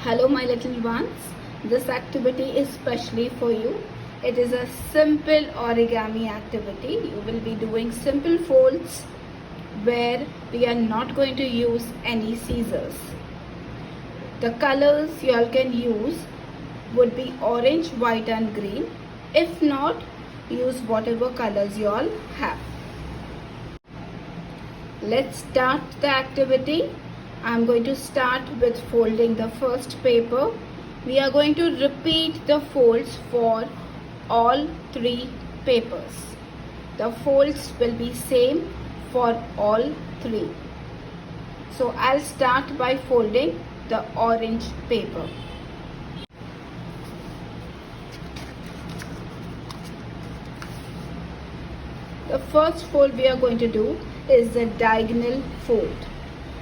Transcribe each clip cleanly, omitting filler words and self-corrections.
Hello my little ones, this activity is specially for you. It is a simple origami activity. You will be doing simple folds where we are not going to use any scissors. The colors you all can use would be orange, white and green. If not, use whatever colors you all have. Let's start the activity. I'm going to start with folding the first paper. We are going to repeat the folds for all three papers. The folds will be same for all three. So I'll start by folding the orange paper. The first fold we are going to do is the diagonal fold.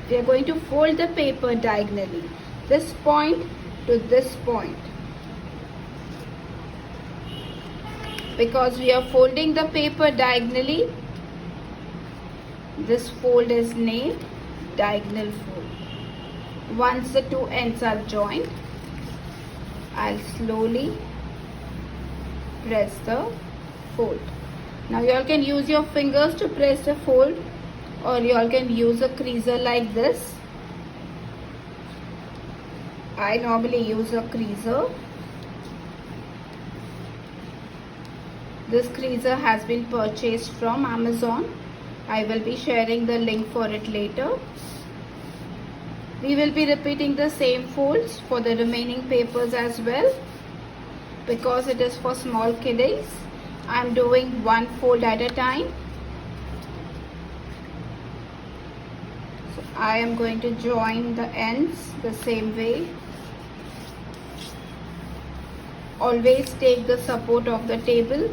We are going to fold the paper diagonally, this point to this point. Because we are folding the paper diagonally, this fold is named diagonal fold. Once the two ends are joined, I'll slowly press the fold. Now you all can use your fingers to press the fold, or you all can use a creaser like this. I normally use a creaser. This creaser has been purchased from Amazon. I will be sharing the link for it later. We will be repeating the same folds for the remaining papers as well. Because it is for small kiddies, I am doing one fold at a time. So I am going to join the ends the same way. Always take the support of the table.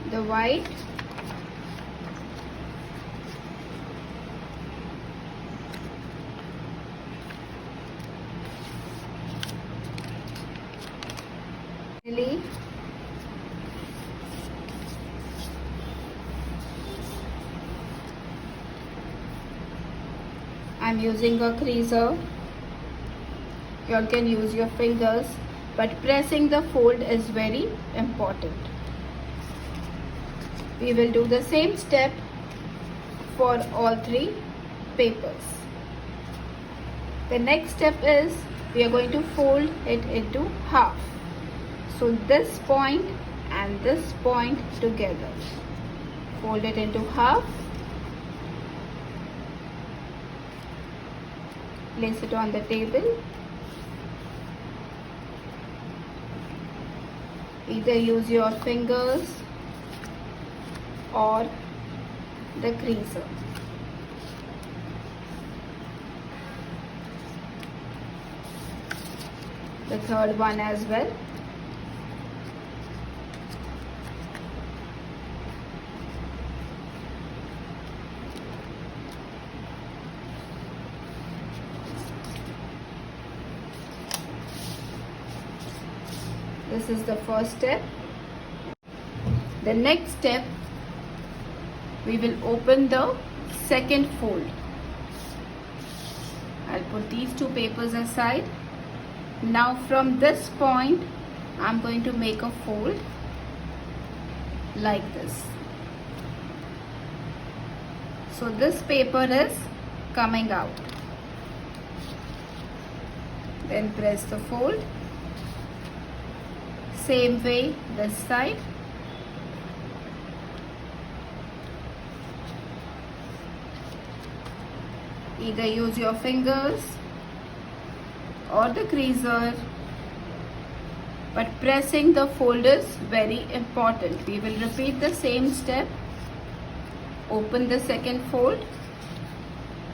The white, really, I'm using a creaser. You all can use your fingers, but pressing the fold is very important. We will do the same step for all three papers. The next step is we are going to fold it into half. So this point and this point together. Fold it into half. Place it on the table. Either use your fingers or the creaser. The third one as well. This is the first step. The next step, we will open the second fold. I'll put these two papers aside. Now from this point, I'm going to make a fold like this. So this paper is coming out. Then press the fold. Same way this side. Either use your fingers or the creaser, but pressing the fold is very important. We will repeat the same step. Open the second fold,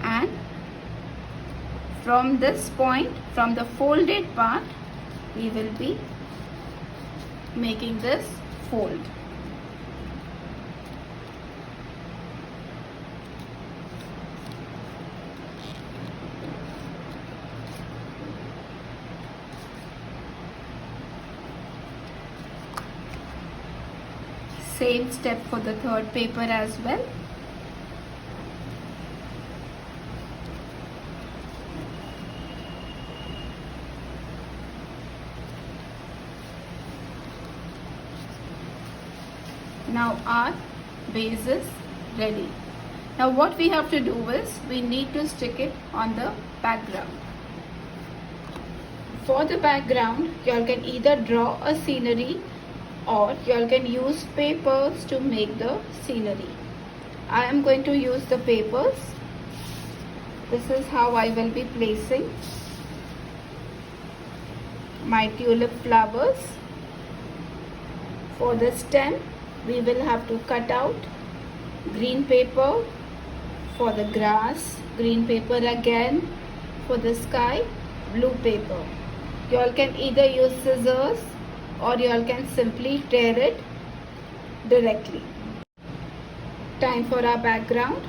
and from this point, from the folded part, we will be making this fold. Same step for the third paper as well. Now our base is ready. Now what we have to do is we need to stick it on the background. For the background, you all can either draw a scenery or you all can use papers to make the scenery. I am going to use the papers. This is how I will be placing my tulip flowers. For the stem, we will have to cut out green paper. For the grass, green paper again. For the sky, blue paper. You all can either use scissors or you all can simply tear it directly. Time for our background.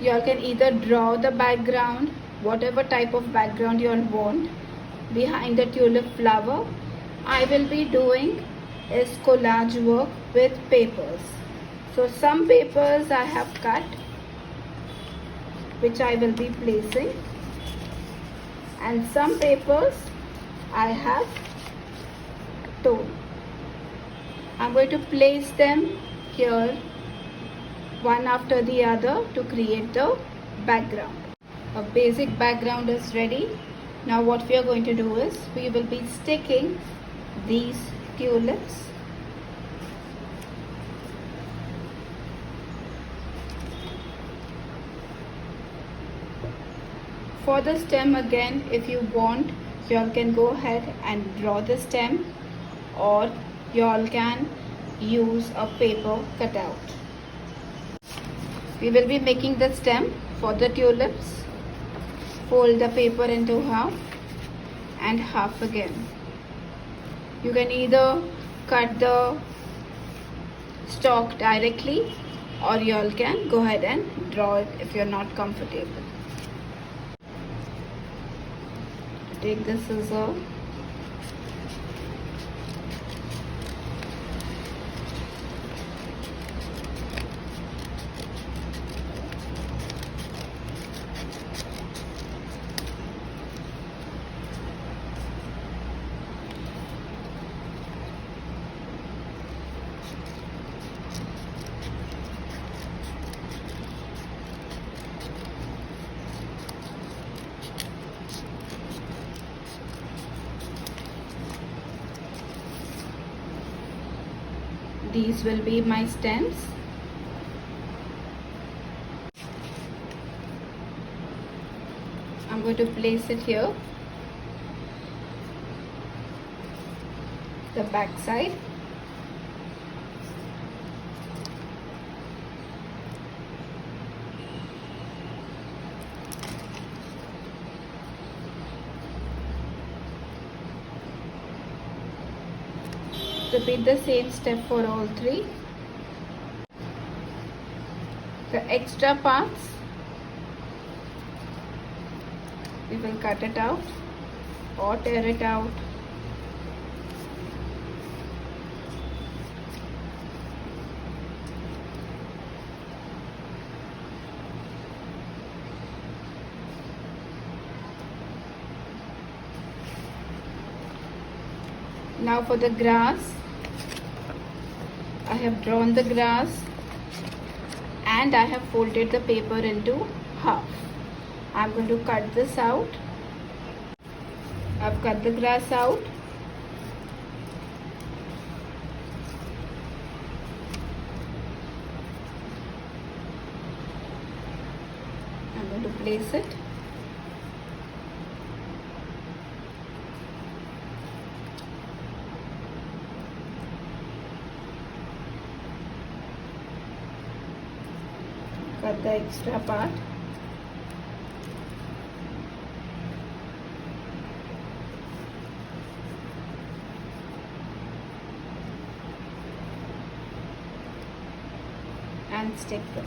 You all can either draw the background, whatever type of background you all want behind the tulip flower. I will be doing is collage work with papers. So some papers I have cut, which I will be placing, and some papers I have torn. I'm going to place them here one after the other to create the background. A basic background is ready. Now what we are going to do is we will be sticking these tulips for the stem. Again, if you want, you all can go ahead and draw the stem or you all can use a paper cutout. We will be making the stem for the tulips. Fold the paper into half and half again. You can either cut the stalk directly or you all can go ahead and draw it if you are not comfortable. Take the scissor. These will be my stems. I'm going to place it here, the back side. Repeat the same step for all three. The extra parts, we will cut it out or tear it out. Now for the grass, I have drawn the grass and I have folded the paper into half. I am going to cut this out. I have cut the grass out. I am going to place it. Cut the extra part. And stick this.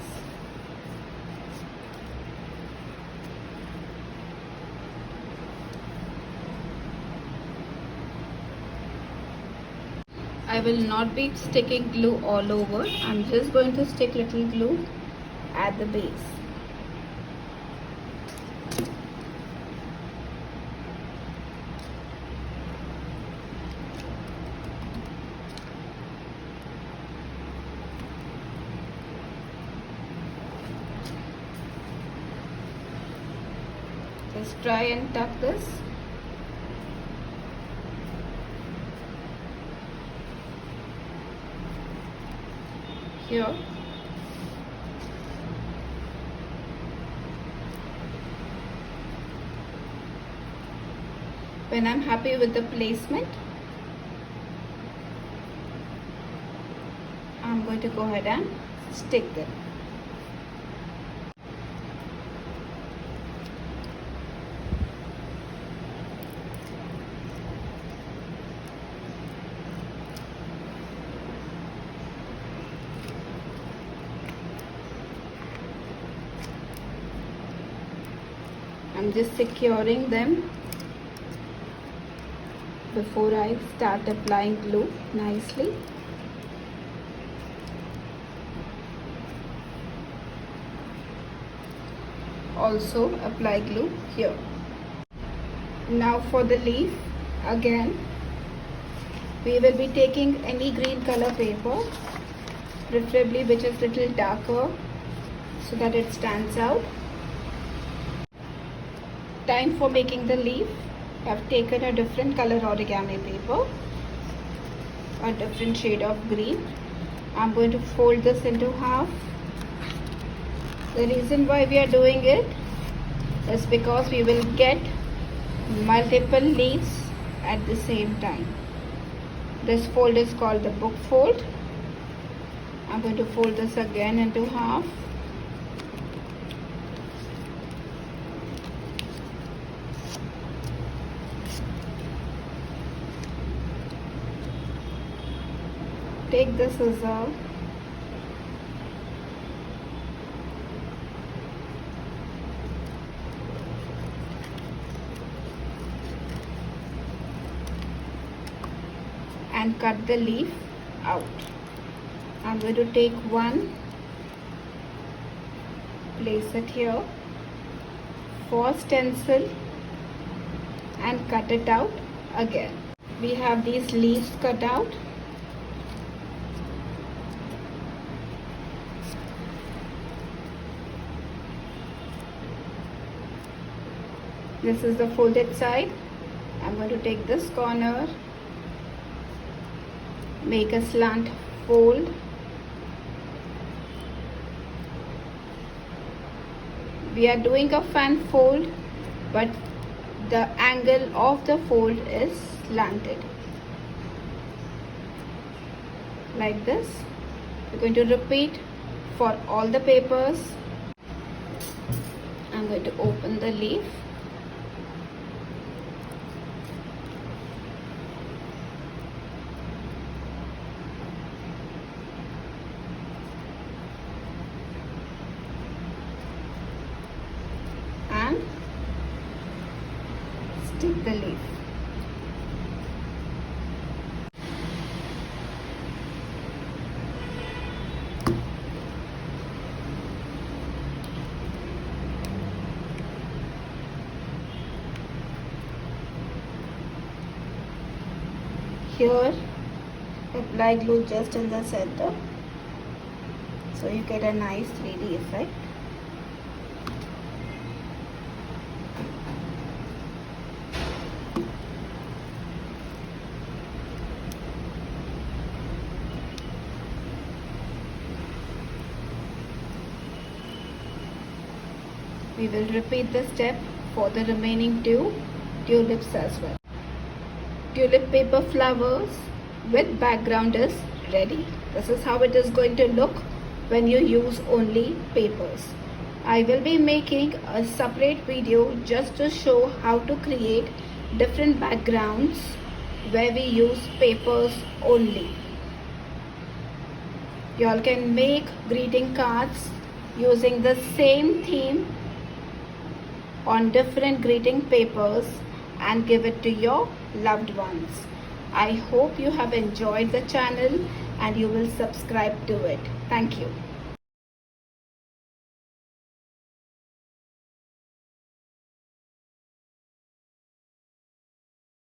I will not be sticking glue all over. I'm just going to stick little glue at the base. Just try and tuck this. Here. When I'm happy with the placement, I'm going to go ahead and stick them. I'm just securing them before I start applying glue nicely. Also apply glue here. Now for the leaf, again we will be taking any green color paper, preferably which is little darker so that it stands out. Time for making the leaf. I have taken a different color origami paper, a different shade of green. I'm going to fold this into half. The reason why we are doing it is because we will get multiple leaves at the same time. This fold is called the book fold. I'm going to fold this again into half. Take the scissor and cut the leaf out. I'm going to take one, place it here for stencil and cut it out again. We have these leaves cut out. This is the folded side. I'm going to take this corner, make a slant fold. We are doing a fan fold, but the angle of the fold is slanted. Like this. We're going to repeat for all the papers. I'm going to open the leaf. Stick the leaf. Here, apply glue just in the center so you get a nice 3D effect. We will repeat the step for the remaining two tulips as well. Tulip paper flowers with background is ready. This is how it is going to look when you use only papers. I will be making a separate video just to show how to create different backgrounds where we use papers only. You all can make greeting cards using the same theme on different greeting papers and give it to your loved ones. I hope you have enjoyed the channel and you will subscribe to it. Thank you.